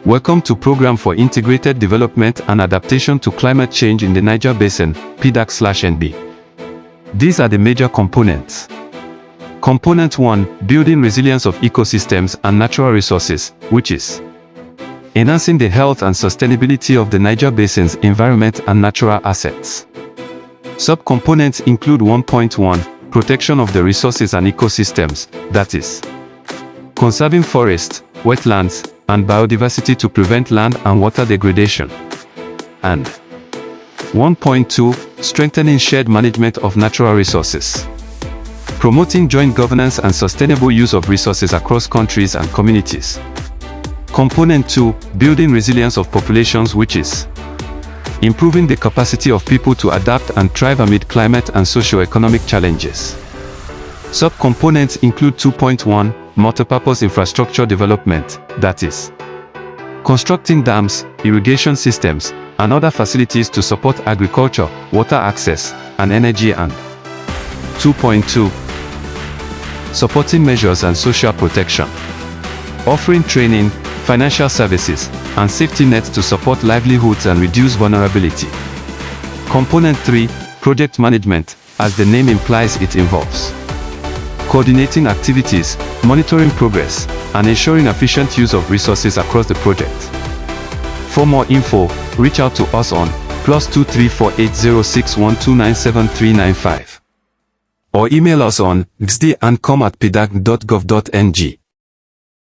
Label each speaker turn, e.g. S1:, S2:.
S1: Welcome to Program for Integrated Development and Adaptation to Climate Change in the Niger Basin, PIDACC-NB. These are the major components. Component 1, building resilience of ecosystems and natural resources, which is enhancing the health and sustainability of the Niger Basin's environment and natural assets. Subcomponents include 1.1, protection of the resources and ecosystems, that is, conserving forests, wetlands, and biodiversity to prevent land and water degradation. And 1.2, strengthening shared management of natural resources. Promoting joint governance and sustainable use of resources across countries and communities. Component 2, building resilience of populations, which is improving the capacity of people to adapt and thrive amid climate and socio-economic challenges. Subcomponents include 2.1, multipurpose infrastructure development, that is, constructing dams, irrigation systems, and other facilities to support agriculture, water access, and energy, and 2.2, supporting measures and social protection, offering training, financial services, and safety nets to support livelihoods and reduce vulnerability. Component 3, project management, as the name implies, it involves coordinating activities, monitoring progress, and ensuring efficient use of resources across the project. For more info, reach out to us on +234 8061297395 or email us on xdandcom@pidacc.gov.ng.